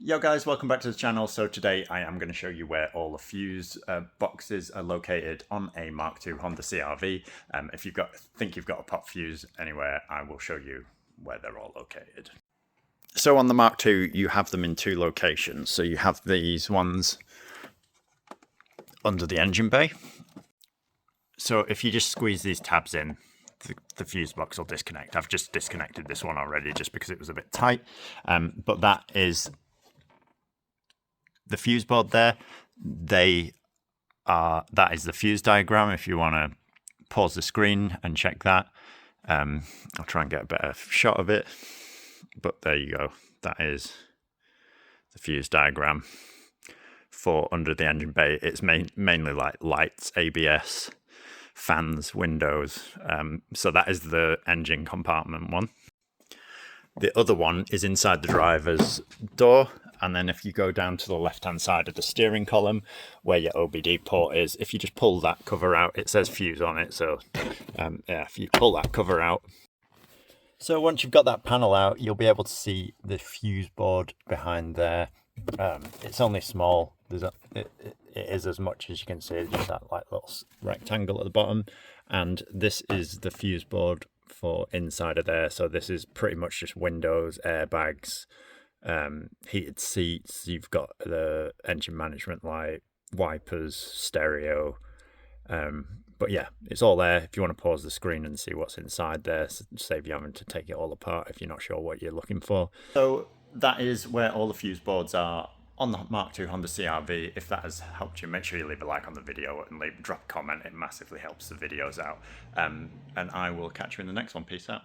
Yo guys, welcome back to the channel. So today I am going to show you where all the fuse boxes are located on a Mk2 Honda CR-V. If think you've got a pop fuse anywhere, I will show you where they're all located. So on the Mk2 you have them in two locations. So you have these ones under the engine bay. So if you just squeeze these tabs in, the fuse box will disconnect. I've just disconnected this one already just because it was a bit tight, but that is the fuse board there. That is the fuse diagram. If you want to pause the screen and check that, I'll try and get a better shot of it, but there you go. That is the fuse diagram for under the engine bay. It's mainly like lights, ABS, fans, windows. So that is the engine compartment one. The other one is inside the driver's door, and then if you go down to the left hand side of the steering column where your OBD port is, if you just pull that cover out, it says fuse on it, so yeah, if you pull that cover out, so once you've got that panel out, you'll be able to see the fuse board behind there. It's only small. It is as much as you can see, just that like little rectangle at the bottom, and this is the fuse board for inside of there. So this is pretty much just windows, airbags, heated seats. You've got the engine management light, wipers, stereo, but yeah, it's all there. If you want to pause the screen and see what's inside there, save you having to take it all apart if you're not sure what you're looking for. So that is where all the fuse boards are on the Mk2 Honda CR-V. If that has helped you, make sure you leave a like on the video and drop a comment. It massively helps the videos out. And I will catch you in the next one. Peace out.